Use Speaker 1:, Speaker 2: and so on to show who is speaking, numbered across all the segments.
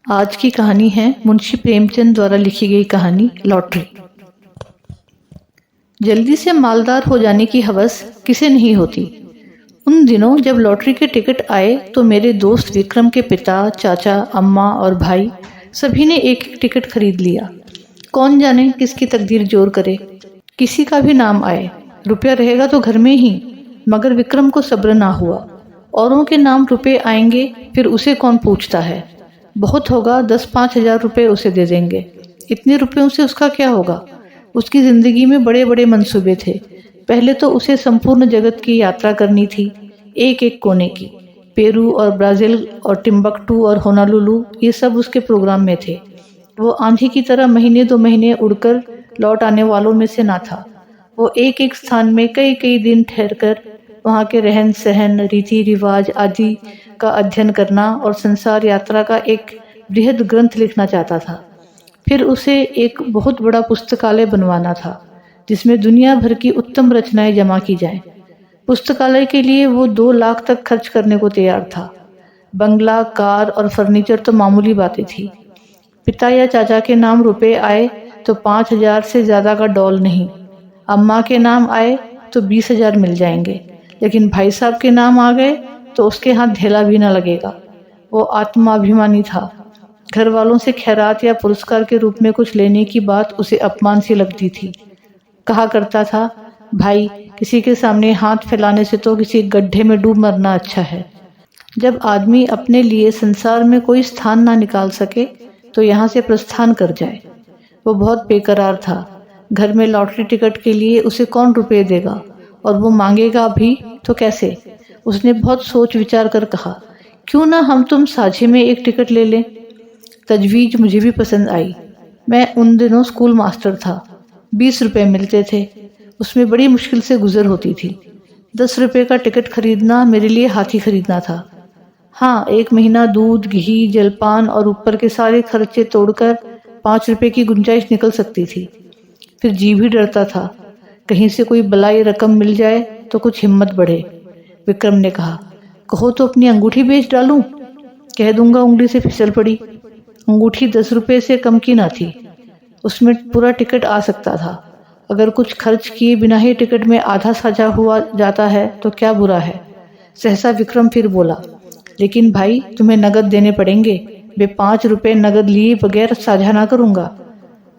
Speaker 1: आज की कहानी है मुंशी प्रेमचंद द्वारा लिखी गई कहानी लॉटरी। जल्दी से मालदार हो जाने की हवस किसे नहीं होती। उन दिनों जब लॉटरी के टिकट आए तो मेरे दोस्त विक्रम के पिता, चाचा, अम्मा और भाई सभी ने एक एक टिकट खरीद लिया। कौन जाने किसकी तकदीर जोर करे, किसी का भी नाम आए, रुपया रहेगा तो घर में ही। मगर विक्रम को सब्र ना हुआ। औरों के नाम रुपए आएंगे फिर उसे कौन पूछता है। बहुत होगा 10-5 हजार रुपये उसे दे देंगे। इतने रुपयों से उसका क्या होगा। उसकी जिंदगी में बड़े बड़े मंसूबे थे। पहले तो उसे संपूर्ण जगत की यात्रा करनी थी, एक एक कोने की। पेरू और ब्राजील और टिम्बकटू और होनालुलु, ये सब उसके प्रोग्राम में थे। वो आंधी की तरह महीने 2 महीने उड़कर लौट आने वालों में से ना था। वो एक एक स्थान में कई कई दिन ठहरकर वहाँ के रहन सहन, रीति रिवाज आदि का अध्ययन करना और संसार यात्रा का एक बृहद ग्रंथ लिखना चाहता था। फिर उसे एक बहुत बड़ा पुस्तकालय बनवाना था जिसमें दुनिया भर की उत्तम रचनाएं जमा की जाएं। पुस्तकालय के लिए वो 2 लाख तक खर्च करने को तैयार था। बंगला, कार और फर्नीचर तो मामूली बातें थी। पिता या चाचा के नाम रुपए आए तो 5,000 से ज्यादा का डॉल नहीं। अम्मा के नाम आए तो 20,000 मिल जाएंगे। लेकिन भाई साहब के नाम आ गए तो उसके हाथ ढेला भी न लगेगा। वो आत्माभिमानी था। घर वालों से खैरात या पुरस्कार के रूप में कुछ लेने की बात उसे अपमान सी लगती थी। कहा करता था, भाई किसी के सामने हाथ फैलाने से तो किसी गड्ढे में डूब मरना अच्छा है। जब आदमी अपने लिए संसार में कोई स्थान ना निकाल सके तो यहाँ से प्रस्थान कर जाए। वो बहुत बेकरार था। घर में लॉटरी टिकट के लिए उसे कौन रुपए देगा, और वो मांगेगा भी तो कैसे। उसने बहुत सोच विचार कर कहा, क्यों ना हम तुम साझे में एक टिकट ले लें। तजवीज मुझे भी पसंद आई। मैं उन दिनों स्कूल मास्टर था। 20 रुपए मिलते थे, उसमें बड़ी मुश्किल से गुजर होती थी। 10 रुपए का टिकट खरीदना मेरे लिए हाथी खरीदना था। हाँ, 1 महीना दूध, घी, जलपान और ऊपर के सारे खर्चे तोड़कर 5 रुपए की गुंजाइश निकल सकती थी। फिर जी भी डरता था, कहीं से कोई बलाई रकम मिल जाए तो कुछ हिम्मत बढ़े। विक्रम ने कहा, कहो तो अपनी अंगूठी बेच डालूं। कह दूंगा उंगली से फिसल पड़ी। अंगूठी 10 रुपए से कम की ना थी। उसमें पूरा टिकट आ सकता था। अगर कुछ खर्च किए बिना ही टिकट में आधा साझा हुआ जाता है तो क्या बुरा है। सहसा विक्रम फिर बोला, लेकिन भाई तुम्हें नगद देने पड़ेंगे। वे 5 रुपए नगद लिए बगैर साझा ना करूंगा।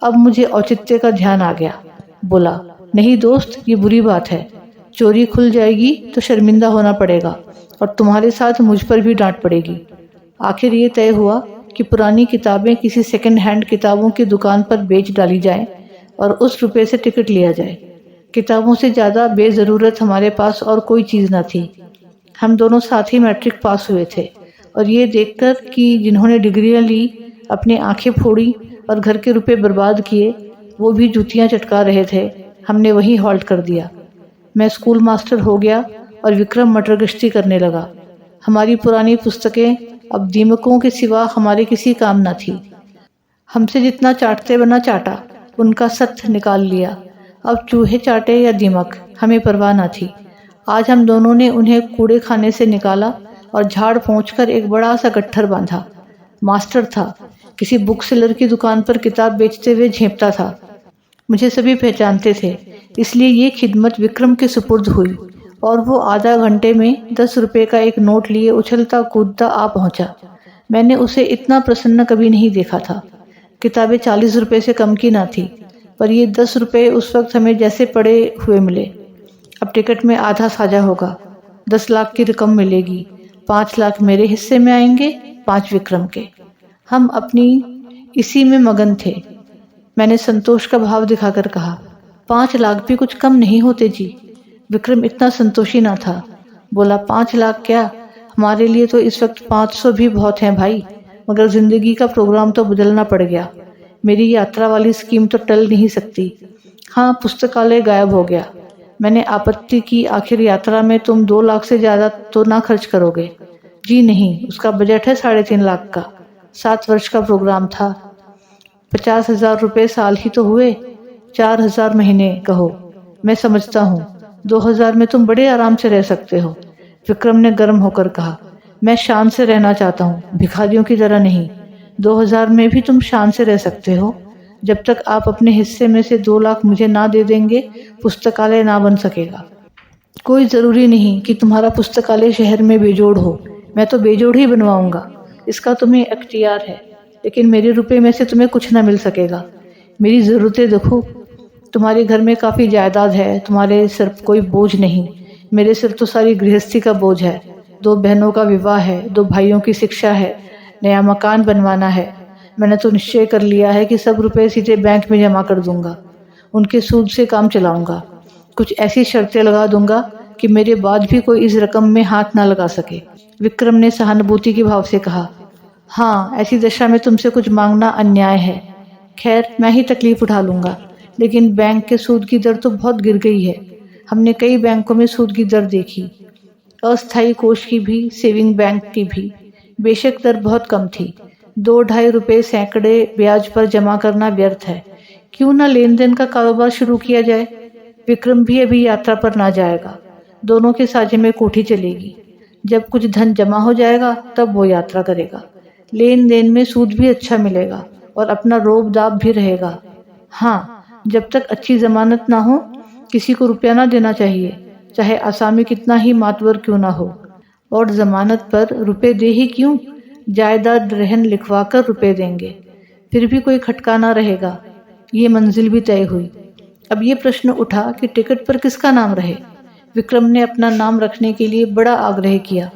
Speaker 1: अब मुझे औचित्य का ध्यान आ गया। बोला, नहीं दोस्त, ये बुरी बात है। चोरी खुल जाएगी तो शर्मिंदा होना पड़ेगा और तुम्हारे साथ मुझ पर भी डांट पड़ेगी। आखिर ये तय हुआ कि पुरानी किताबें किसी सेकंड हैंड किताबों की दुकान पर बेच डाली जाएं और उस रुपए से टिकट लिया जाए। किताबों से ज़्यादा बेज़रूरत हमारे पास और कोई चीज़ न थी। हम दोनों साथ ही मैट्रिक पास हुए थे और ये देखकर कि जिन्होंने डिग्रियां ली अपनी आंखें फोड़ी और घर के रुपए बर्बाद किए, वो भी जूतियां चटका रहे थे, हमने वहीं हॉल्ट कर दिया। मैं स्कूल मास्टर हो गया और विक्रम मटर गश्ती करने लगा। हमारी पुरानी पुस्तकें अब दीमकों के सिवा हमारे किसी काम न थी। हमसे जितना चाटते बना चाटा, उनका सत्थ निकाल लिया। अब चूहे चाटे या दीमक, हमें परवाह न थी। आज हम दोनों ने उन्हें कूड़े खाने से निकाला और झाड़ पोंछ कर एक बड़ा सा गट्ठर बांधा। मास्टर था, किसी बुक सेलर की दुकान पर किताब बेचते हुए झेंपता था। मुझे सभी पहचानते थे, इसलिए ये खिदमत विक्रम के सुपुर्द हुई और वो आधा घंटे में 10 रुपए का एक नोट लिए उछलता कूदता आ पहुंचा। मैंने उसे इतना प्रसन्न कभी नहीं देखा था। किताबें 40 रुपए से कम की ना थी, पर ये 10 रुपए उस वक्त हमें जैसे पड़े हुए मिले। अब टिकट में आधा साझा होगा, 10 लाख की रकम मिलेगी। 5 लाख मेरे हिस्से में आएंगे, 5 विक्रम के। हम अपनी इसी में मगन थे। मैंने संतोष का भाव दिखाकर कहा, 5 लाख भी कुछ कम नहीं होते जी। विक्रम इतना संतोषी ना था। बोला, 5 लाख क्या, हमारे लिए तो इस वक्त 500 भी बहुत हैं भाई। मगर जिंदगी का प्रोग्राम तो बदलना पड़ गया। मेरी यात्रा वाली स्कीम तो टल नहीं सकती। हाँ, पुस्तकालय गायब हो गया। मैंने आपत्ति की, आखिर यात्रा में तुम 2 लाख से ज्यादा तो ना खर्च करोगे। जी नहीं, उसका बजट है 3.5 लाख का। 7 वर्ष का प्रोग्राम था। 50,000 रुपये साल ही तो हुए। 4,000 महीने कहो। मैं समझता हूँ 2,000 में तुम बड़े आराम से रह सकते हो। विक्रम ने गर्म होकर कहा, मैं शान से रहना चाहता हूँ, भिखारियों की तरह नहीं। 2000 में भी तुम शान से रह सकते हो। जब तक आप अपने हिस्से में से 2 लाख मुझे ना दे देंगे, पुस्तकालय ना बन सकेगा। कोई ज़रूरी नहीं कि तुम्हारा पुस्तकालय शहर में बेजोड़ हो, मैं तो बेजोड़ ही बनवाऊंगा। इसका तुम्हें अख्तियार है, लेकिन मेरे रुपए में से तुम्हें कुछ ना मिल सकेगा। मेरी ज़रूरतें देखो, तुम्हारे घर में काफ़ी जायदाद है, तुम्हारे सिर कोई बोझ नहीं। मेरे सिर तो सारी गृहस्थी का बोझ है। 2 बहनों का विवाह है, 2 भाइयों की शिक्षा है, नया मकान बनवाना है। मैंने तो निश्चय कर लिया है कि सब रुपए सीधे बैंक में जमा कर दूंगा, उनके सूद से काम चलाऊंगा। कुछ ऐसी शर्तें लगा दूंगा कि मेरे बाद भी कोई इस रकम में हाथ ना लगा सके। विक्रम ने सहानुभूति के भाव से कहा, हाँ, ऐसी दशा में तुमसे कुछ मांगना अन्याय है। खैर, मैं ही तकलीफ उठा लूंगा, लेकिन बैंक के सूद की दर तो बहुत गिर गई है। हमने कई बैंकों में सूद की दर देखी, अस्थायी कोष की भी, सेविंग बैंक की भी। बेशक दर बहुत कम थी। 2-2.5 रुपये सैकड़े ब्याज पर जमा करना व्यर्थ है। क्यों ना लेन देन का कारोबार शुरू किया जाए। विक्रम भी अभी यात्रा पर ना जाएगा, दोनों के साझे में कोठी चलेगी। जब कुछ धन जमा हो जाएगा तब वो यात्रा करेगा। लेन देन में सूद भी अच्छा मिलेगा और अपना रोब दाब भी रहेगा। हाँ, जब तक अच्छी जमानत ना हो, किसी को रुपया ना देना चाहिए, चाहे आसामी कितना ही मातवर क्यों ना हो। और जमानत पर रुपए दे ही क्यों, जायदाद रहन लिखवा कर रुपए देंगे, फिर भी कोई खटका ना रहेगा। ये मंजिल भी तय हुई। अब ये प्रश्न उठा कि टिकट पर किसका नाम रहे। विक्रम ने अपना नाम रखने के लिए बड़ा आग्रह किया।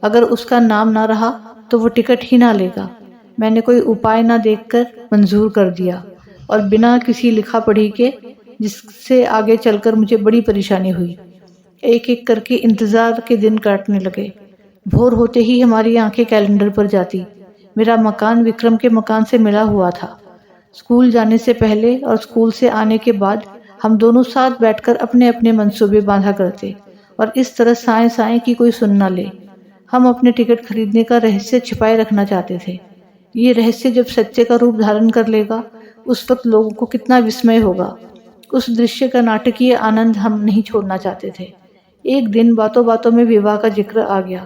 Speaker 1: अगर उसका नाम ना रहा तो वो टिकट ही ना लेगा। मैंने कोई उपाय ना देखकर मंजूर कर दिया, और बिना किसी लिखा पढ़ी के, जिससे आगे चलकर मुझे बड़ी परेशानी हुई। एक एक करके इंतज़ार के दिन काटने लगे। भोर होते ही हमारी आंखें कैलेंडर पर जाती। मेरा मकान विक्रम के मकान से मिला हुआ था। स्कूल जाने से पहले और स्कूल से आने के बाद हम दोनों साथ बैठकर अपने अपने मंसूबे बांधा करते, और इस तरह साएं साएं की कोई सुन ना ले। हम अपने टिकट खरीदने का रहस्य छिपाए रखना चाहते थे। ये रहस्य जब सत्य का रूप धारण कर लेगा, उस वक्त लोगों को कितना विस्मय होगा। उस दृश्य का नाटकीय आनंद हम नहीं छोड़ना चाहते थे। एक दिन बातों बातों में विवाह का जिक्र आ गया।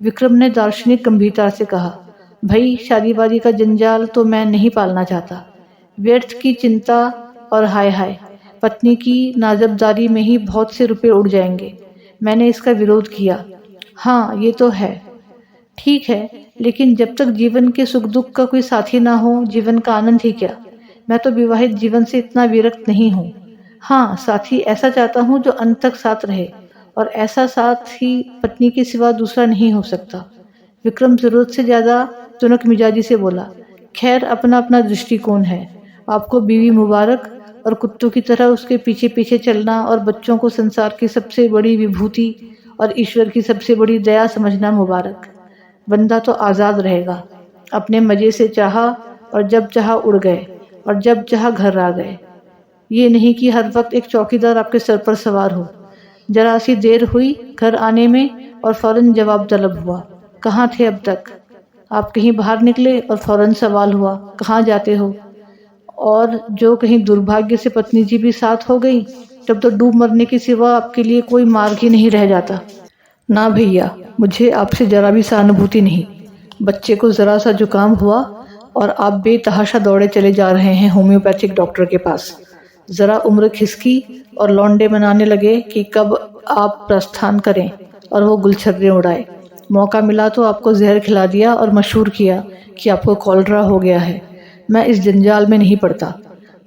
Speaker 1: विक्रम ने दार्शनिक गंभीरता से कहा, भाई, शादी वादी का जंजाल तो मैं नहीं पालना चाहता। व्यर्थ की चिंता और हाय हाय, पत्नी की नाजबदारी में ही बहुत से रुपए उड़ जाएंगे। मैंने इसका विरोध किया। हाँ, ये तो है, ठीक है, लेकिन जब तक जीवन के सुख दुख का कोई साथी ना हो, जीवन का आनंद ही क्या। मैं तो विवाहित जीवन से इतना विरक्त नहीं हूँ। हाँ, साथी ऐसा चाहता हूँ जो अंत तक साथ रहे, और ऐसा साथ ही पत्नी के सिवा दूसरा नहीं हो सकता। विक्रम जरूरत से ज्यादा तुनक मिजाजी से बोला। खैर, अपना अपना दृष्टिकोण है। आपको बीवी मुबारक, और कुत्तों की तरह उसके पीछे पीछे चलना और बच्चों को संसार की सबसे बड़ी विभूति और ईश्वर की सबसे बड़ी दया समझना मुबारक। बंदा तो आज़ाद रहेगा, अपने मज़े से चाहा और जब चाहा उड़ गए, और जब चाहा घर आ गए। ये नहीं कि हर वक्त एक चौकीदार आपके सर पर सवार हो। जरा सी देर हुई घर आने में और फौरन जवाब तलब हुआ, कहाँ थे अब तक। आप कहीं बाहर निकले और फौरन सवाल हुआ, कहाँ जाते हो। और जो कहीं दुर्भाग्य से पत्नी जी भी साथ हो गई, तब तो डूब मरने के सिवा आपके लिए कोई मार्ग ही नहीं रह जाता। ना भैया, मुझे आपसे जरा भी सहानुभूति नहीं। बच्चे को ज़रा सा जुकाम हुआ और आप बेतहाशा दौड़े चले जा रहे हैं होम्योपैथिक डॉक्टर के पास। ज़रा उम्र खिसकी और लौंडे मनाने लगे कि कब आप प्रस्थान करें, और वो गुलछर्रे उड़ाए। मौका मिला तो आपको जहर खिला दिया और मशहूर किया कि आपको कॉलरा हो गया है। मैं इस जंजाल में नहीं पड़ता।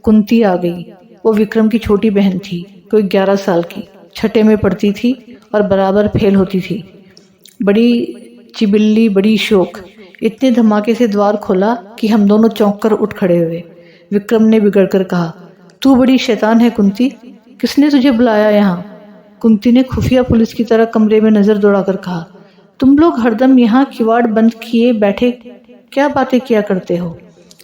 Speaker 1: कुंती आ गई। वो विक्रम की छोटी बहन थी, कोई 11 साल की, छठे में पढ़ती थी और बराबर फेल होती थी। बड़ी चिबिल्ली, बड़ी शौक। इतने धमाके से द्वार खोला कि हम दोनों चौंक कर उठ खड़े हुए। विक्रम ने बिगड़ कर कहा, तू बड़ी शैतान है कुंती, किसने तुझे बुलाया यहाँ। कुंती ने खुफिया पुलिस की तरह कमरे में नजर दौड़ाकर कहा, तुम लोग हरदम यहाँ किवाड़ बंद किए बैठे क्या बातें किया करते हो।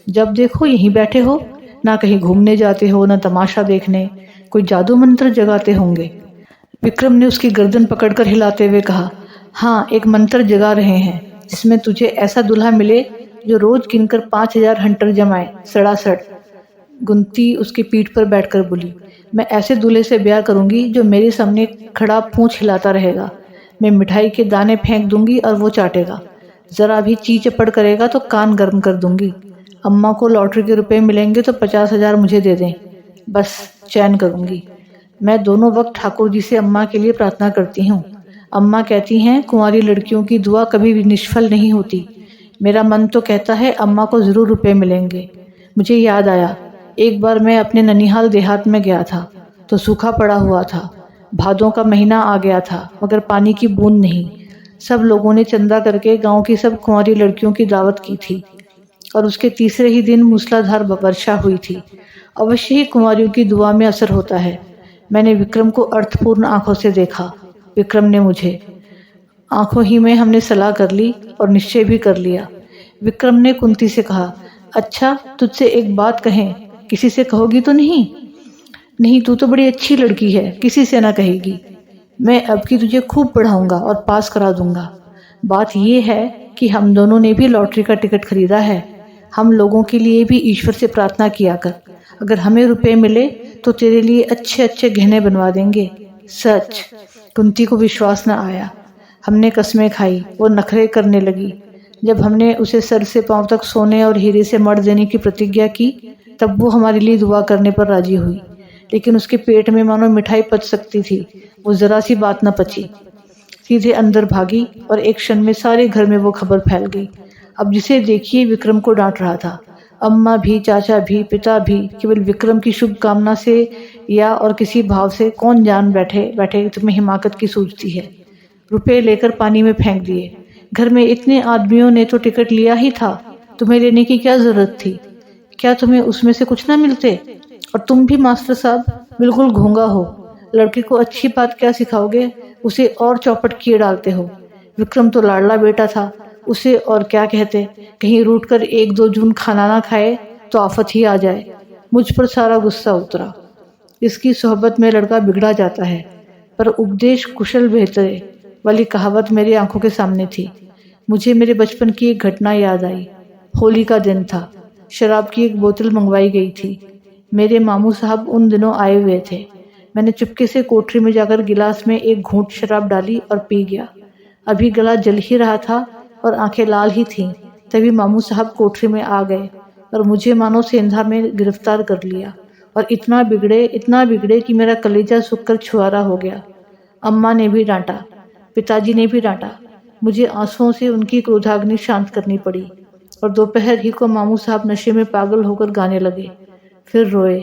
Speaker 1: जब देखो यहीं बैठे हो, ना कहीं घूमने जाते हो, ना तमाशा देखने। कोई जादू मंत्र जगाते होंगे। विक्रम ने उसकी गर्दन पकड़कर हिलाते हुए कहा, हाँ, एक मंत्र जगा रहे हैं जिसमें तुझे ऐसा दूल्हा मिले जो रोज गिनकर 5000 हंटर जमाए, सड़ासड़। गुंती उसकी पीठ पर बैठकर बोली, मैं ऐसे दूल्हे से ब्याह करूंगी जो मेरे सामने खड़ा पूंछ हिलाता रहेगा। मैं मिठाई के दाने फेंक दूंगी और वो चाटेगा। ज़रा भी ची चपड़ करेगा तो कान गर्म कर दूंगी। अम्मा को लॉटरी के रुपए मिलेंगे तो 50,000 मुझे दे दें, बस चैन करूंगी। मैं दोनों वक्त ठाकुर जी से अम्मा के लिए प्रार्थना करती हूँ। अम्मा कहती हैं कुंवारी लड़कियों की दुआ कभी भी निष्फल नहीं होती। मेरा मन तो कहता है अम्मा को ज़रूर रुपए मिलेंगे। मुझे याद आया, एक बार मैं अपने ननिहाल देहात में गया था तो सूखा पड़ा हुआ था। भादों का महीना आ गया था मगर पानी की बूंद नहीं। सब लोगों ने चंदा करके गांव की सब कुंवारी लड़कियों की दावत की थी और उसके तीसरे ही दिन मूसलाधार वर्षा हुई थी। अवश्य ही कुंवारियों की दुआ में असर होता है। मैंने विक्रम को अर्थपूर्ण आंखों से देखा। विक्रम ने मुझे। आंखों ही में हमने सलाह कर ली और निश्चय भी कर लिया। विक्रम ने कुंती से कहा, अच्छा तुझसे एक बात कहें, किसी से कहोगी तो नहीं? नहीं, तू तो बड़ी अच्छी लड़की है, किसी से ना कहेगी। मैं अब की तुझे खूब पढ़ाऊंगा और पास करा दूंगा। बात यह है कि हम दोनों ने भी लॉटरी का टिकट खरीदा है। हम लोगों के लिए भी ईश्वर से प्रार्थना किया कर, अगर हमें रुपए मिले तो तेरे लिए अच्छे अच्छे गहने बनवा देंगे। सच। कुंती को विश्वास न आया। हमने कसमें खाई, वो नखरे करने लगी। जब हमने उसे सर से पांव तक सोने और हीरे से मढ़ देने की प्रतिज्ञा की तब वो हमारे लिए दुआ करने पर राजी हुई, लेकिन उसके पेट में मानो मिठाई पच सकती थी। वो जरा सी बात न पची, सीधे अंदर भागी और एक क्षण में सारे घर में वो खबर फैल गई। अब जिसे देखिए विक्रम को डांट रहा था। अम्मा भी, चाचा भी, पिता भी, केवल विक्रम की शुभ कामना से या और किसी भाव से कौन जान बैठे बैठे तुम्हें हिमाकत की सूझती है। रुपए लेकर पानी में फेंक दिए। घर में इतने आदमियों ने तो टिकट लिया ही था, तुम्हें लेने की क्या जरूरत थी? क्या तुम्हें उसमें से कुछ ना मिलते? और तुम भी मास्टर साहब बिल्कुल घोंगा हो। लड़के को अच्छी बात क्या सिखाओगे, उसे और चौपट किए डालते हो। विक्रम तो लाडला बेटा था, उसे और क्या कहते। कहीं रूठ कर 1-2 जून खाना ना खाए तो आफत ही आ जाए। मुझ पर सारा गुस्सा उतरा। इसकी सोहबत में लड़का बिगड़ा जाता है, पर उपदेश कुशल बेहतर वाली कहावत मेरी आंखों के सामने थी। मुझे मेरे बचपन की एक घटना याद आई। होली का दिन था। शराब की एक बोतल मंगवाई गई थी। मेरे मामू साहब उन दिनों आए हुए थे। मैंने चुपके से कोठरी में जाकर गिलास में एक घूंट शराब डाली और पी गया। अभी गला जल ही रहा था और आंखें लाल ही थीं, तभी मामू साहब कोठरी में आ गए और मुझे मानो सेंधा में गिरफ्तार कर लिया और इतना बिगड़े कि मेरा कलेजा सूखकर छुआरा हो गया। अम्मा ने भी डांटा, पिताजी ने भी डांटा। मुझे आंसुओं से उनकी क्रोधाग्नि शांत करनी पड़ी और दोपहर ही को मामू साहब नशे में पागल होकर गाने लगे। फिर रोए,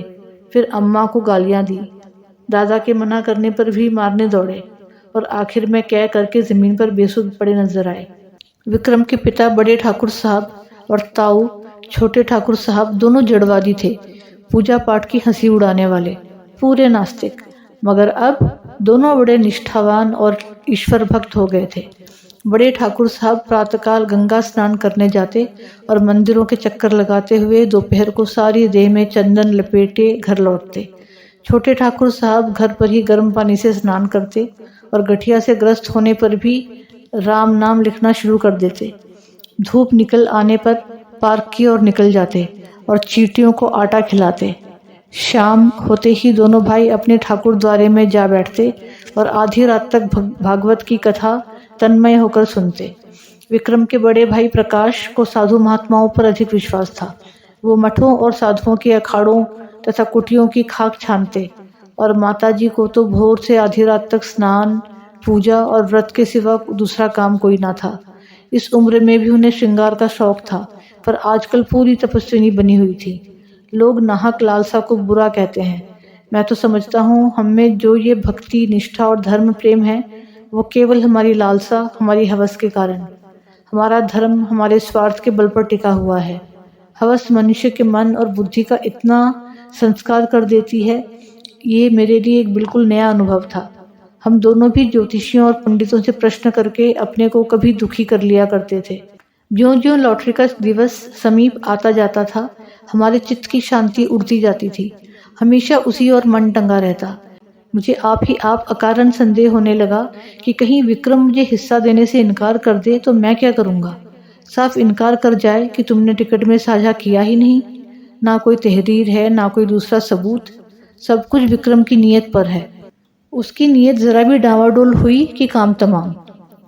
Speaker 1: फिर अम्मा को गालियां दी। दादा के मना करने पर भी मारने दौड़े और आखिर में कह करके जमीन पर बेसुध पड़े नजर आए। विक्रम के पिता बड़े ठाकुर साहब और ताऊ छोटे ठाकुर साहब दोनों जड़वादी थे, पूजा पाठ की हंसी उड़ाने वाले, पूरे नास्तिक। मगर अब दोनों बड़े निष्ठावान और ईश्वर भक्त हो गए थे। बड़े ठाकुर साहब प्रातःकाल गंगा स्नान करने जाते और मंदिरों के चक्कर लगाते हुए दोपहर को सारी देह में चंदन लपेटे घर लौटते। छोटे ठाकुर साहब घर पर ही गर्म पानी से स्नान करते और गठिया से ग्रस्त होने पर भी राम नाम लिखना शुरू कर देते। धूप निकल आने पर पार्क की ओर निकल जाते और चींटियों को आटा खिलाते। शाम होते ही दोनों भाई अपने ठाकुर द्वारे में जा बैठते और आधी रात तक भागवत की कथा तन्मय होकर सुनते। विक्रम के बड़े भाई प्रकाश को साधु महात्माओं पर अधिक विश्वास था। वो मठों और साधुओं के अखाड़ों तथा कुटियों की खाक छानते और माताजी को तो भोर से आधी रात तक स्नान, पूजा और व्रत के सिवा दूसरा काम कोई ना था। इस उम्र में भी उन्हें श्रृंगार का शौक था, पर आजकल पूरी तपस्विनी बनी हुई थी। लोग नाहक लालसा को बुरा कहते हैं। मैं तो समझता हूँ हम में जो ये भक्ति, निष्ठा और धर्म प्रेम है वो केवल हमारी लालसा, हमारी हवस के कारण। हमारा धर्म हमारे स्वार्थ के बल पर टिका हुआ है। हवस मनुष्य के मन और बुद्धि का इतना संस्कार कर देती है, ये मेरे लिए एक बिल्कुल नया अनुभव था। हम दोनों भी ज्योतिषियों और पंडितों से प्रश्न करके अपने को कभी दुखी कर लिया करते थे। ज्यों-ज्यों लॉटरी का दिवस समीप आता जाता था, हमारे चित्त की शांति उड़ती जाती थी। हमेशा उसी ओर मन टंगा रहता। मुझे आप ही आप अकारण संदेह होने लगा कि कहीं विक्रम मुझे हिस्सा देने से इनकार कर दे तो मैं क्या करूँगा। साफ इनकार कर जाए कि तुमने टिकट में साझा किया ही नहीं, ना कोई तहरीर है, ना कोई दूसरा सबूत। सब कुछ विक्रम की नीयत पर है। उसकी नीयत जरा भी डावाडोल हुई कि काम तमाम।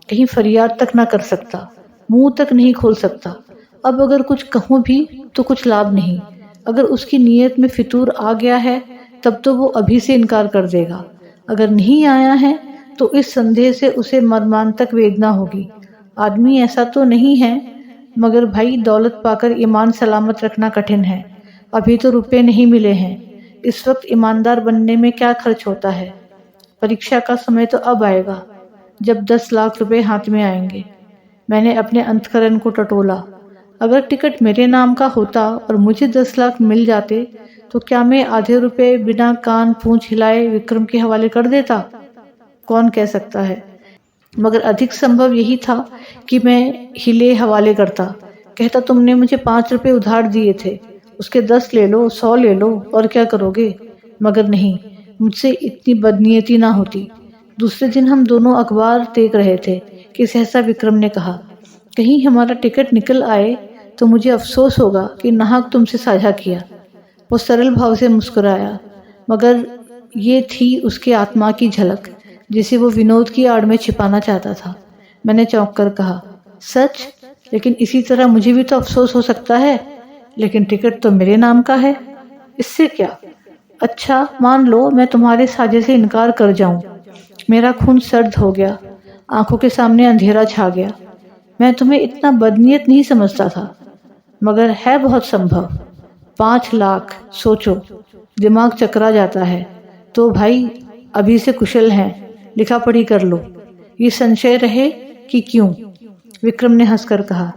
Speaker 1: कहीं फरियाद तक ना कर सकता। मुंह तक नहीं खोल सकता। अब अगर कुछ कहूँ भी तो कुछ लाभ नहीं। अगर उसकी नीयत में फितूर आ गया है तब तो वो अभी से इनकार कर देगा। अगर नहीं आया है तो इस संदेह से उसे मर्मांतक वेदना होगी। आदमी ऐसा तो नहीं है, मगर भाई दौलत पाकर ईमान सलामत रखना कठिन है। अभी तो रुपए नहीं मिले हैं। इस वक्त ईमानदार बनने में क्या खर्च होता है। परीक्षा का समय तो अब आएगा जब 10 लाख रुपए हाथ में आएंगे। मैंने अपने अंतःकरण को टटोला। अगर टिकट मेरे नाम का होता और मुझे 10 लाख मिल जाते तो क्या मैं आधे रुपए बिना कान पूंछ हिलाए विक्रम के हवाले कर देता? कौन कह सकता है, मगर अधिक संभव यही था कि मैं हिले हवाले करता। कहता तुमने मुझे 5 रुपए उधार दिए थे, उसके 10 ले लो, 100 ले लो, और क्या करोगे। मगर नहीं, मुझसे इतनी बदनीयती ना होती। दूसरे दिन हम दोनों अखबार देख रहे थे कि सहसा विक्रम ने कहा, कहीं हमारा टिकट निकल आए तो मुझे अफसोस होगा कि नाहक तुमसे साझा किया। वो सरल भाव से मुस्कुराया, मगर ये थी उसके आत्मा की झलक जिसे वो विनोद की आड़ में छिपाना चाहता था। मैंने चौंक कर कहा, सच? लेकिन इसी तरह मुझे भी तो अफसोस हो सकता है। लेकिन टिकट तो मेरे नाम का है, इससे क्या। अच्छा, मान लो मैं तुम्हारे साझे से इनकार कर जाऊं। मेरा खून सर्द हो गया, आंखों के सामने अंधेरा छा गया। मैं तुम्हें इतना बदनीयत नहीं समझता था, मगर है बहुत संभव। 5 लाख, सोचो, दिमाग चकरा जाता है। तो भाई अभी से कुशल हैं, लिखा पढ़ी कर लो। ये संशय रहे कि क्यों। विक्रम ने हंसकर कहा,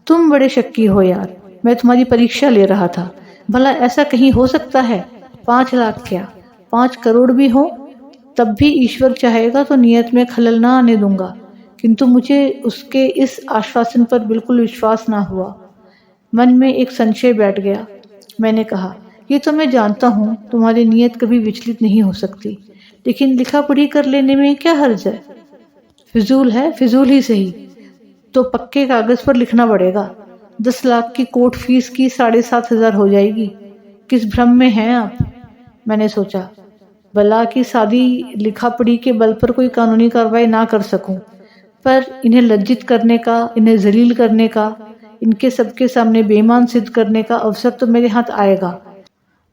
Speaker 1: तुम बड़े शक्की हो यार। मैं तुम्हारी परीक्षा ले रहा था। भला ऐसा कहीं हो सकता है? 5 लाख क्या, 5 करोड़ भी हो तब भी ईश्वर चाहेगा तो नियत में खलल ना आने दूंगा। किंतु मुझे उसके इस आश्वासन पर बिल्कुल विश्वास ना हुआ। मन में एक संशय बैठ गया। मैंने कहा, ये तो मैं जानता हूँ तुम्हारी नीयत कभी विचलित नहीं हो सकती, लेकिन लिखा पढ़ी कर लेने में क्या हर्ज है। फिजूल है, फिजूल ही सही। तो पक्के कागज पर लिखना पड़ेगा। 10 लाख की कोर्ट फीस की 7,500 हो जाएगी। किस भ्रम में हैं आप। मैंने सोचा, भला कि शादी लिखा पढ़ी के बल पर कोई कानूनी कार्रवाई ना कर सकूं, पर इन्हें लज्जित करने का, इन्हें जलील करने का, इनके सबके सामने बेईमान सिद्ध करने का अवसर तो मेरे हाथ आएगा।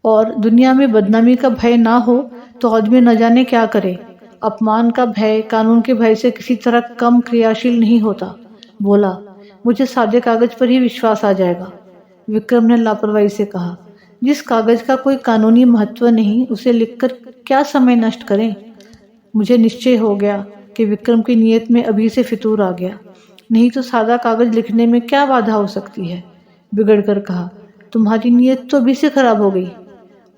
Speaker 1: और दुनिया में बदनामी का भय ना हो तो आदमी न जाने क्या करे। अपमान का भय कानून के भय से किसी तरह कम क्रियाशील नहीं होता। बोला, मुझे सादे कागज पर ही विश्वास आ जाएगा। विक्रम ने लापरवाही से कहा, जिस कागज का कोई कानूनी महत्व नहीं उसे लिखकर क्या समय नष्ट करें। मुझे निश्चय हो गया कि विक्रम की नीयत में अभी से फितूर आ गया। नहीं तो सादा कागज लिखने में क्या बाधा हो सकती है। बिगड़ कर कहा, तुम्हारी नीयत तो अभी से खराब हो गई।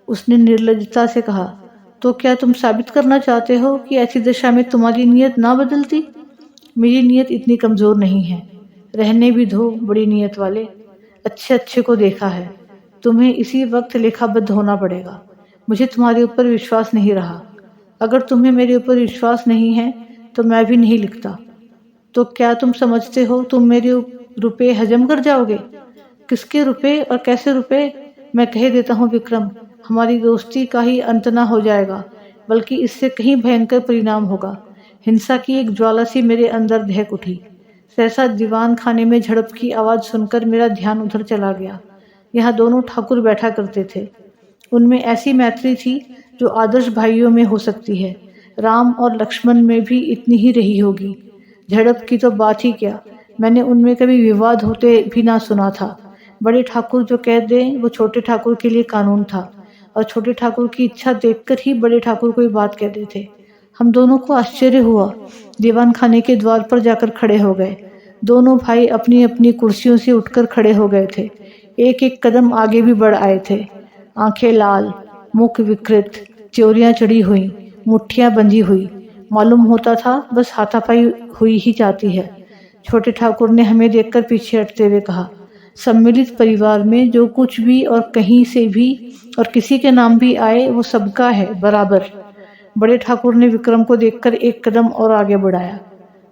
Speaker 1: उसने निर्लज्जता से कहा, तो क्या तुम साबित करना चाहते हो कि ऐसी दशा में तुम्हारी नीयत ना बदलती। मेरी नीयत इतनी कमज़ोर नहीं है। रहने भी दो बड़ी नीयत वाले। अच्छे अच्छे को देखा है। तुम्हें इसी वक्त लेखाबद्ध होना पड़ेगा। मुझे तुम्हारे ऊपर विश्वास नहीं रहा। अगर तुम्हें मेरे ऊपर विश्वास नहीं है तो मैं भी नहीं लिखता। तो क्या तुम समझते हो तुम मेरे रुपए हजम कर जाओगे। किसके रुपए और कैसे रुपए। मैं कह देता हूँ विक्रम, हमारी दोस्ती का ही अंत ना हो जाएगा, बल्कि इससे कहीं भयंकर परिणाम होगा। हिंसा की एक ज्वाला सी मेरे अंदर दहक उठी। सहसा दीवान खाने में झड़प की आवाज़ सुनकर मेरा ध्यान उधर चला गया। यहाँ दोनों ठाकुर बैठा करते थे। उनमें ऐसी मैत्री थी जो आदर्श भाइयों में हो सकती है। राम और लक्ष्मण में भी इतनी ही रही होगी। झड़प की तो बात ही क्या, मैंने उनमें कभी विवाद होते भी ना सुना था। बड़े ठाकुर जो कह दें वो छोटे ठाकुर के लिए कानून था, और छोटे ठाकुर की इच्छा देखकर ही बड़े ठाकुर कोई बात कहते थे। हम दोनों को आश्चर्य हुआ। दीवान खाने के द्वार पर जाकर खड़े हो गए। दोनों भाई अपनी अपनी कुर्सियों से उठकर खड़े हो गए थे। एक एक कदम आगे भी बढ़ आए थे। आंखें लाल, मुख विकृत, त्योरियां चढ़ी हुई, मुट्ठियां बंधी हुई। मालूम होता था बस हाथापाई हुई ही जाती है। छोटे ठाकुर ने हमें देखकर पीछे हटते हुए कहा, सम्मिलित परिवार में जो कुछ भी और कहीं से भी और किसी के नाम भी आए वो सबका है बराबर। बड़े ठाकुर ने विक्रम को देखकर एक कदम और आगे बढ़ाया।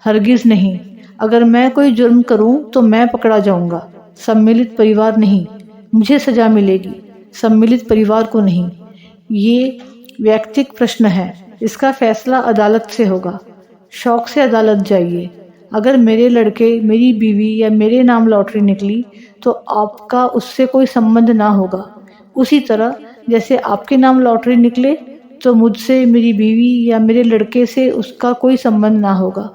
Speaker 1: हरगिज नहीं, अगर मैं कोई जुर्म करूं तो मैं पकड़ा जाऊंगा। सम्मिलित परिवार नहीं, मुझे सजा मिलेगी, सम्मिलित परिवार को नहीं। ये वैयक्तिक प्रश्न है, इसका फैसला अदालत से होगा। शौक से अदालत जाइए। अगर मेरे लड़के, मेरी बीवी या मेरे नाम लॉटरी निकली तो आपका उससे कोई संबंध ना होगा। उसी तरह जैसे आपके नाम लॉटरी निकले तो मुझसे, मेरी बीवी या मेरे लड़के से उसका कोई संबंध ना होगा।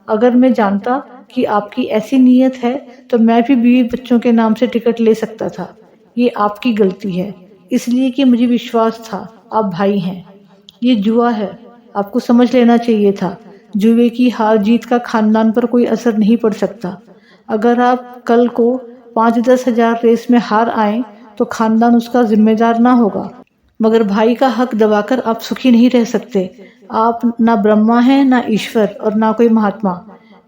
Speaker 1: अगर मैं जानता कि आपकी ऐसी नीयत है तो मैं भी बीवी बच्चों के नाम से टिकट ले सकता था। ये आपकी गलती है, इसलिए कि मुझे विश्वास था आप भाई हैं। ये जुआ है, आपको समझ लेना चाहिए था। जुए की हार जीत का खानदान पर कोई असर नहीं पड़ सकता। अगर आप कल को 5-10 हज़ार रेस में हार आए तो खानदान उसका जिम्मेदार ना होगा, मगर भाई का हक दबाकर आप सुखी नहीं रह सकते। आप ना ब्रह्मा हैं, ना ईश्वर और ना कोई महात्मा।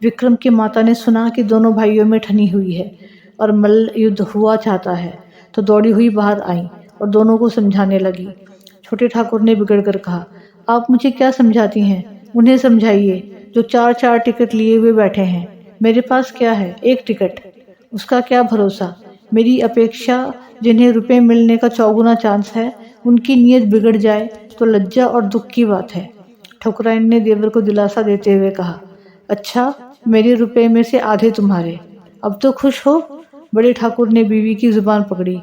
Speaker 1: विक्रम की माता ने सुना कि दोनों भाइयों में ठनी हुई है और मल्ल युद्ध हुआ चाहता है, तो दौड़ी हुई बाहर आई और दोनों को समझाने लगी। छोटे ठाकुर ने बिगड़ कर कहा, आप मुझे क्या समझाती हैं? उन्हें समझाइए जो 4-4 टिकट लिए हुए बैठे हैं। मेरे पास क्या है, एक टिकट, उसका क्या भरोसा। मेरी अपेक्षा जिन्हें रुपए मिलने का 4 गुना चांस है, उनकी नीयत बिगड़ जाए तो लज्जा और दुख की बात है। ठकुराइन ने देवर को दिलासा देते हुए कहा, अच्छा, मेरे रुपए में से आधे तुम्हारे। अब तो खुश हो? बड़े ठाकुर ने बीवी की जुबान पकड़ी।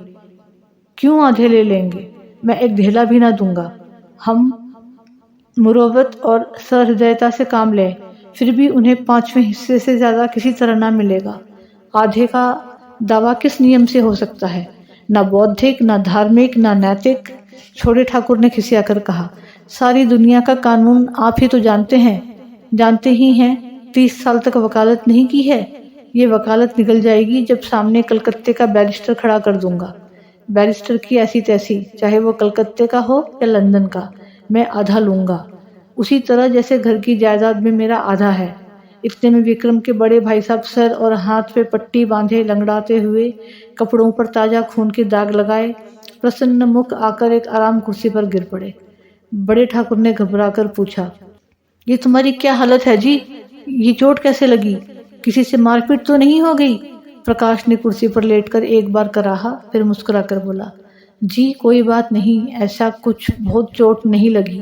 Speaker 1: क्यों आधे ले लेंगे? मैं एक ढेला भी ना दूंगा। हम मुरवत और सहृदयता से काम लें, फिर भी उन्हें 5वें हिस्से से ज़्यादा किसी तरह ना मिलेगा। आधे का दावा किस नियम से हो सकता है? ना बौद्धिक, ना धार्मिक, ना नैतिक। छोटे ठाकुर ने खिसिया कर कहा, सारी दुनिया का कानून आप ही तो जानते हैं। 30 साल तक वकालत नहीं की है। ये वकालत निकल जाएगी जब सामने कलकत्ते का बैरिस्टर खड़ा कर दूंगा। बैरिस्टर की ऐसी तैसी, चाहे वो कलकत्ते का हो या लंदन का, मैं आधा लूँगा, उसी तरह जैसे घर की जायदाद में मेरा आधा है। इतने में विक्रम के बड़े भाई साहब सर और हाथ पे पट्टी बांधे लंगड़ाते हुए, कपड़ों पर ताज़ा खून के दाग लगाए, प्रसन्न मुख आकर एक आराम कुर्सी पर गिर पड़े। बड़े ठाकुर ने घबराकर पूछा, ये तुम्हारी क्या हालत है जी? ये चोट कैसे लगी? किसी से मारपीट तो नहीं हो गई? प्रकाश ने कुर्सी पर लेटकर एक बार कराहा, फिर मुस्कुराकर बोला, जी कोई बात नहीं, ऐसा कुछ बहुत चोट नहीं लगी।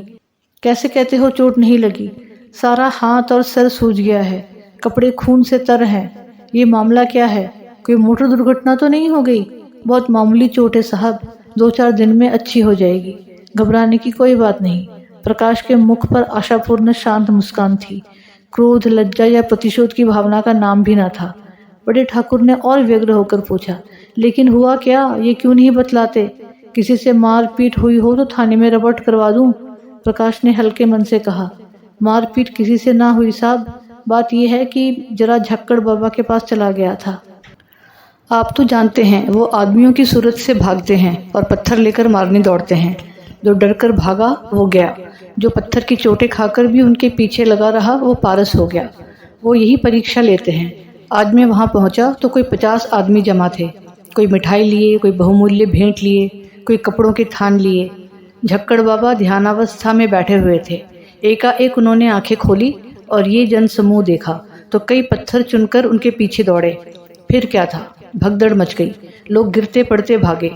Speaker 1: कैसे कहते हो चोट नहीं लगी? सारा हाथ और सर सूज गया है, कपड़े खून से तर हैं। ये मामला क्या है? कोई मोटर दुर्घटना तो नहीं हो गई? बहुत मामूली चोट है साहब, 2-4 दिन में अच्छी हो जाएगी। घबराने की कोई बात नहीं। प्रकाश के मुख पर आशापूर्ण शांत मुस्कान थी। क्रोध, लज्जा या प्रतिशोध की भावना का नाम भी न था। बड़े ठाकुर ने और व्यग्र होकर पूछा, लेकिन हुआ क्या? ये क्यों नहीं बतलाते? किसी से मारपीट हुई हो तो थाने में रिपोर्ट करवा दूं? प्रकाश ने हल्के मन से कहा, मारपीट किसी से ना हुई साहब, बात यह है कि जरा झक्कड़ बाबा के पास चला गया था। आप तो जानते हैं वो आदमियों की सूरत से भागते हैं और पत्थर लेकर मारने दौड़ते हैं। जो डरकर भागा वो गया, जो पत्थर की चोटें खाकर भी उनके पीछे लगा रहा वो पारस हो गया। वो यही परीक्षा लेते हैं। आज मैं वहाँ पहुँचा तो कोई 50 आदमी जमा थे। कोई मिठाई लिए, कोई बहुमूल्य भेंट लिए, कोई कपड़ों के थान लिए। झक्कड़ बाबा ध्यानावस्था में बैठे हुए थे। एकाएक उन्होंने आंखें खोली और ये जनसमूह देखा तो कई पत्थर चुनकर उनके पीछे दौड़े। फिर क्या था, भगदड़ मच गई। लोग गिरते पड़ते भागे,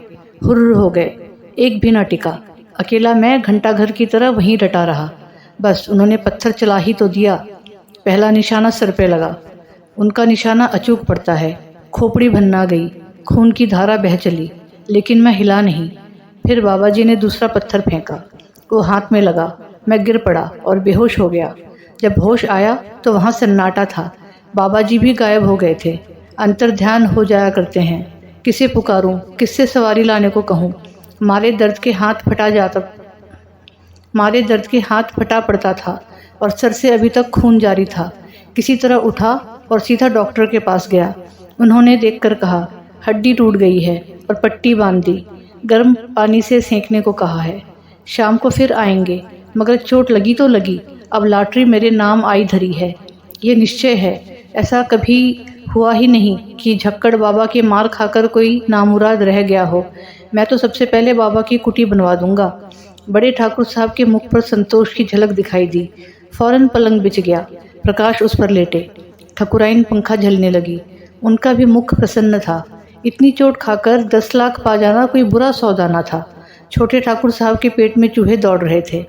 Speaker 1: हुर्र हो गए। एक भी न टिका। अकेला मैं घंटाघर की तरह वहीं डटा रहा। बस उन्होंने पत्थर चला ही तो दिया। पहला निशाना सर पे लगा। उनका निशाना अचूक पड़ता है। खोपड़ी भन्ना गई, खून की धारा बह चली, लेकिन मैं हिला नहीं। फिर बाबा जी ने दूसरा पत्थर फेंका। वो हाथ में लगा। मैं गिर पड़ा और बेहोश हो गया। जब होश आया तो वहाँ सन्नाटा था। बाबा जी भी गायब हो गए थे। अंतर्ध्यान हो जाया करते हैं। किसे पुकारूं, किससे सवारी लाने को कहूँ? मारे दर्द के हाथ फटा पड़ता था और सर से अभी तक खून जारी था। किसी तरह उठा और सीधा डॉक्टर के पास गया। उन्होंने देखकर कहा, हड्डी टूट गई है और पट्टी बांध दी। गर्म पानी से सेंकने को कहा है। शाम को फिर आएंगे, मगर चोट लगी तो लगी। अब लॉटरी मेरे नाम आई धरी है। ये निश्चय है, ऐसा कभी हुआ ही नहीं कि झक्कड़ बाबा के मार खाकर कोई नामुराद रह गया हो। मैं तो सबसे पहले बाबा की कुटी बनवा दूंगा। बड़े ठाकुर साहब के मुख पर संतोष की झलक दिखाई दी। फौरन पलंग बिछ गया। प्रकाश उस पर लेटे। ठकुराइन पंखा झलने लगी। उनका भी मुख प्रसन्न था। इतनी चोट खाकर 10 लाख पा जाना कोई बुरा सौदा न था। छोटे ठाकुर साहब के पेट में चूहे दौड़ रहे थे।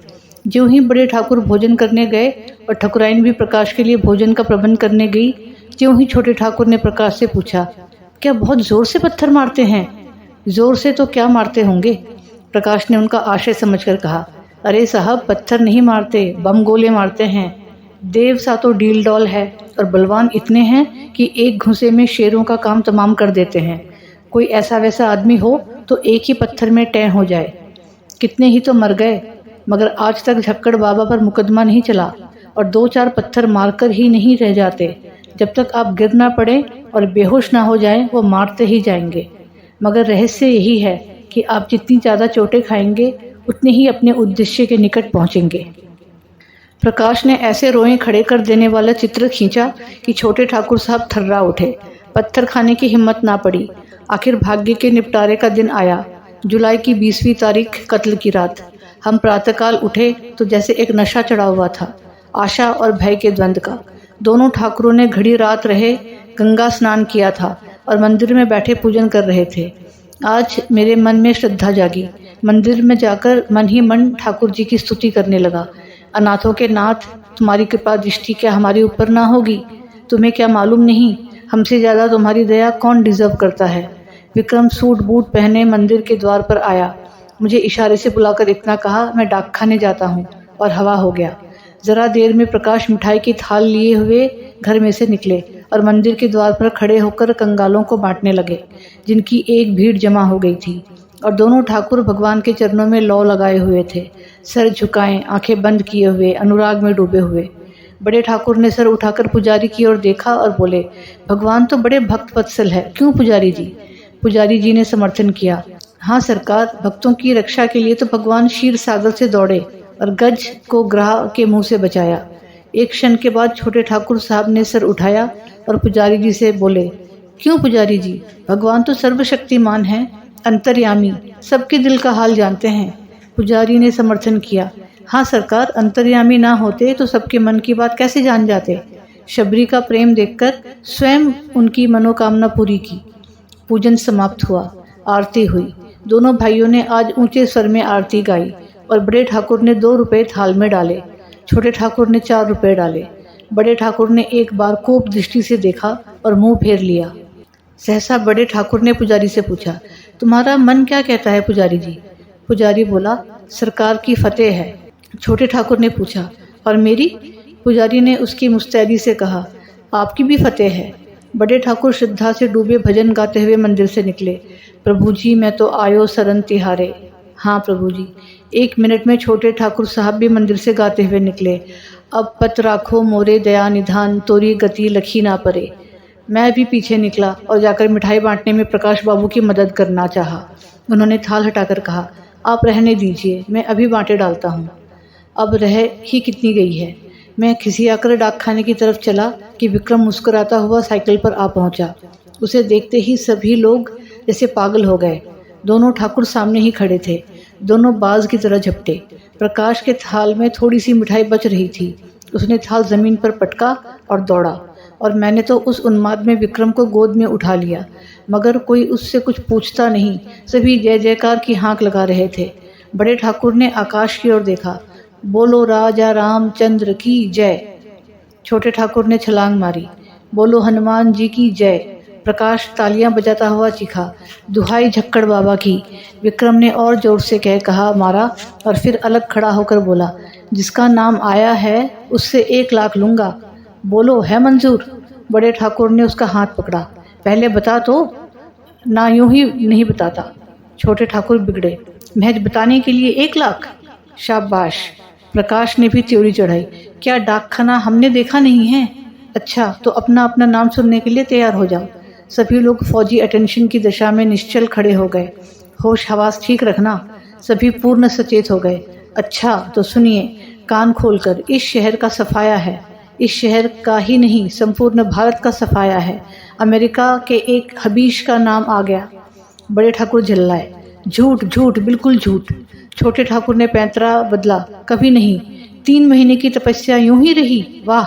Speaker 1: ज्यों ही बड़े ठाकुर भोजन करने गए, और ठकुराइन भी प्रकाश के लिए भोजन का प्रबंध करने गई। त्यों ही छोटे ठाकुर ने प्रकाश से पूछा, क्या बहुत ज़ोर से पत्थर मारते हैं? ज़ोर से तो क्या मारते होंगे? प्रकाश ने उनका आशय समझकर कहा, अरे साहब, पत्थर नहीं मारते, बम गोले मारते हैं। देव सा तो डील डॉल है और बलवान इतने हैं कि एक घुसे में शेरों का काम तमाम कर देते हैं। कोई ऐसा वैसा आदमी हो तो एक ही पत्थर में टैं हो जाए। कितने ही तो मर गए, मगर आज तक झक्कड़ बाबा पर मुकदमा नहीं चला और 2-4 पत्थर मारकर ही नहीं रह जाते। जब तक आप गिर ना पड़े और बेहोश ना हो जाएं, वो मारते ही जाएंगे। मगर रहस्य यही है कि आप जितनी ज़्यादा चोटें खाएंगे उतने ही अपने उद्देश्य के निकट पहुंचेंगे। प्रकाश ने ऐसे रोएं खड़े कर देने वाला चित्र खींचा कि छोटे ठाकुर साहब थर्रा उठे। पत्थर खाने की हिम्मत ना पड़ी। आखिर भाग्य के निपटारे का दिन आया। जुलाई की 20वीं तारीख, कत्ल की रात। हम प्रातःकाल उठे तो जैसे एक नशा चढ़ा हुआ था, आशा और भय के द्वंद्व का। दोनों ठाकुरों ने घड़ी रात रहे गंगा स्नान किया था और मंदिर में बैठे पूजन कर रहे थे। आज मेरे मन में श्रद्धा जागी। मंदिर में जाकर मन ही मन ठाकुर जी की स्तुति करने लगा। अनाथों के नाथ, तुम्हारी कृपा दृष्टि क्या हमारे ऊपर ना होगी? तुम्हें क्या मालूम नहीं, हमसे ज़्यादा तुम्हारी दया कौन डिजर्व करता है? विक्रम सूट बूट पहने मंदिर के द्वार पर आया। मुझे इशारे से बुलाकर इतना कहा, मैं डाकखाने जाता हूँ, और हवा हो गया। ज़रा देर में प्रकाश मिठाई की थाल लिए हुए घर में से निकले और मंदिर के द्वार पर खड़े होकर कंगालों को बांटने लगे, जिनकी एक भीड़ जमा हो गई थी। और दोनों ठाकुर भगवान के चरणों में लौ लगाए हुए थे, सर झुकाए, आंखें बंद किए हुए, अनुराग में डूबे हुए। बड़े ठाकुर ने सर उठाकर पुजारी की ओर देखा और बोले, भगवान तो बड़े भक्त वत्सल है, क्यों पुजारी जी? पुजारी जी ने समर्थन किया, हाँ सरकार, भक्तों की रक्षा के लिए तो भगवान क्षीर सागर से दौड़े और गज को ग्राह के मुंह से बचाया। एक क्षण के बाद छोटे ठाकुर साहब ने सर उठाया और पुजारी जी से बोले, क्यों पुजारी जी? भगवान तो सर्वशक्तिमान है, अंतर्यामी, सबके दिल का हाल जानते हैं। पुजारी ने समर्थन किया, हाँ सरकार, अंतर्यामी ना होते तो सबके मन की बात कैसे जान जाते? शबरी का प्रेम देखकर स्वयं उनकी मनोकामना पूरी की। पूजन समाप्त हुआ, आरती हुई। दोनों भाइयों ने आज ऊंचे स्वर में आरती गाई और बड़े ठाकुर ने 2 रुपए थाल में डाले, छोटे ठाकुर ने 4 रुपए डाले। बड़े ठाकुर ने एक बार कोप दृष्टि से देखा और मुंह फेर लिया। सहसा बड़े ठाकुर ने पुजारी से पूछा, तुम्हारा मन क्या कहता है पुजारी जी? पुजारी बोला, सरकार की फतेह है। छोटे ठाकुर ने पूछा, और मेरी? पुजारी ने उसकी मुस्तैदी से कहा, आपकी भी फतेह है। बड़े ठाकुर श्रद्धा से डूबे भजन गाते हुए मंदिर से निकले। प्रभु जी मैं तो आयो सरन तिहारे। हाँ प्रभु जी। 1 मिनट में छोटे ठाकुर साहब भी मंदिर से गाते हुए निकले। अब पत राखो मोरे दया निधान, तोरी गति लखी ना परे। मैं भी पीछे निकला और जाकर मिठाई बांटने में प्रकाश बाबू की मदद करना चाहा। उन्होंने थाल हटाकर कहा, आप रहने दीजिए, मैं अभी बांटे डालता हूँ। अब रह ही कितनी गई है। मैं खिसियाकर डाकखाने की तरफ चला कि विक्रम मुस्कुराता हुआ साइकिल पर आ पहुंचा। उसे देखते ही सभी लोग जैसे पागल हो गए। दोनों ठाकुर सामने ही खड़े थे, दोनों बाज की तरह झपटे। प्रकाश के थाल में थोड़ी सी मिठाई बच रही थी। उसने थाल जमीन पर पटका और दौड़ा, और मैंने तो उस उन्माद में विक्रम को गोद में उठा लिया, मगर कोई उससे कुछ पूछता नहीं। सभी जय जयकार की हाँक लगा रहे थे। बड़े ठाकुर ने आकाश की ओर देखा, बोलो राजा रामचंद्र की जय। छोटे ठाकुर ने छलांग मारी, बोलो हनुमान जी की जय। प्रकाश तालियां बजाता हुआ चीखा, दुहाई झक्कड़ बाबा की। विक्रम ने और जोर से कहा मारा, और फिर अलग खड़ा होकर बोला, जिसका नाम आया है उससे 1 लाख लूँगा। बोलो है मंजूर? बड़े ठाकुर ने उसका हाथ पकड़ा, पहले बता तो। ना यूं ही नहीं बताता। छोटे ठाकुर बिगड़े, महज बताने के लिए 1 लाख? शाबाश। प्रकाश ने भी त्योरी चढ़ाई, क्या डाकखाना हमने देखा नहीं है? अच्छा तो अपना अपना नाम सुनने के लिए तैयार हो जाओ। सभी लोग फौजी अटेंशन की दशा में निश्चल खड़े हो गए। होश हवास ठीक रखना। सभी पूर्ण सचेत हो गए। अच्छा तो सुनिए कान खोलकर, इस शहर का सफाया है। इस शहर का ही नहीं, संपूर्ण भारत का सफाया है। अमेरिका के एक हबीश का नाम आ गया। बड़े ठाकुर झल्लाए, झूठ झूठ, बिल्कुल झूठ। छोटे ठाकुर ने पैंतरा बदला, कभी नहीं। 3 महीने की तपस्या यूं ही रही? वाह।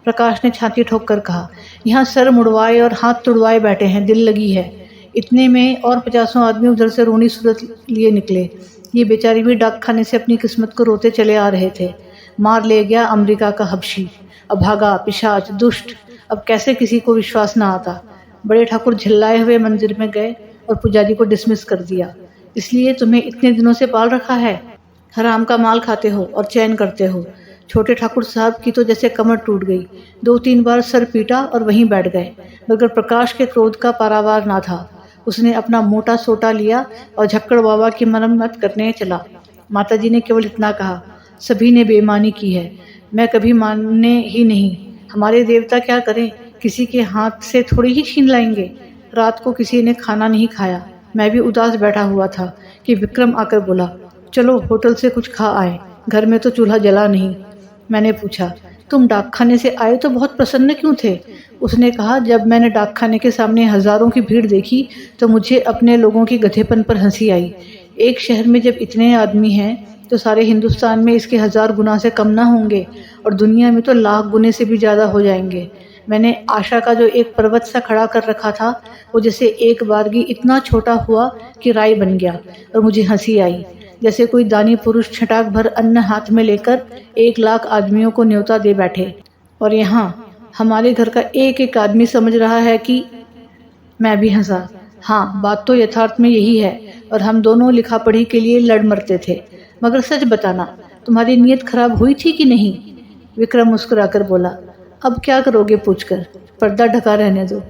Speaker 1: प्रकाश ने छाती ठोक कर कहा, यहाँ सर मुड़वाए और हाथ तुड़वाए बैठे हैं, दिल लगी है। इतने में और 50 आदमी उधर से रोनी सूरत लिए निकले। ये बेचारे भी डाकखाने से अपनी किस्मत को रोते चले आ रहे थे। मार ले गया अमेरिका का हबशी, अभागा पिशाच दुष्ट, अब कैसे किसी को विश्वास ना आता। बड़े ठाकुर झल्लाए हुए मंदिर में गए और पुजारी को डिसमिस कर दिया। इसलिए तुम्हें इतने दिनों से पाल रखा है, हराम का माल खाते हो और चैन करते हो। छोटे ठाकुर साहब की तो जैसे कमर टूट गई, 2-3 बार सर पीटा और वहीं बैठ गए, मगर प्रकाश के क्रोध का पारावार ना था। उसने अपना मोटा सोटा लिया और झक्कड़ बाबा की मरम्मत करने चला। माताजी ने केवल इतना कहा, सभी ने बेईमानी की है, मैं कभी मानने ही नहीं। हमारे देवता क्या करें, किसी के हाथ से थोड़ी ही छीन लाएंगे। रात को किसी ने खाना नहीं खाया। मैं भी उदास बैठा हुआ था कि विक्रम आकर बोला, चलो होटल से कुछ खा आए, घर में तो चूल्हा जला नहीं। मैंने पूछा, तुम डाकखाने से आए तो बहुत प्रसन्न क्यों थे? उसने कहा, जब मैंने डाकखाने के सामने हजारों की भीड़ देखी तो मुझे अपने लोगों की गधेपन पर हंसी आई। एक शहर में जब इतने आदमी हैं तो सारे हिंदुस्तान में इसके 1000 गुना से कम ना होंगे, और दुनिया में तो लाख गुने से भी ज़्यादा हो जाएंगे। मैंने आशा का जो एक पर्वत सा खड़ा कर रखा था, वो जैसे एक बारगी इतना छोटा हुआ कि राई बन गया, और मुझे हंसी आई। जैसे कोई दानी पुरुष छटाक भर अन्न हाथ में लेकर 1 लाख आदमियों को न्योता दे बैठे, और यहाँ हमारे घर का एक एक आदमी समझ रहा है कि। मैं भी हंसा। हाँ, बात तो यथार्थ में यही है, और हम दोनों लिखा पढ़ी के लिए लड़ मरते थे। मगर सच बताना, तुम्हारी नीयत खराब हुई थी कि नहीं? विक्रम मुस्कुराकर बोला, अब क्या करोगे पूछकर, पर्दा ढका रहने दो।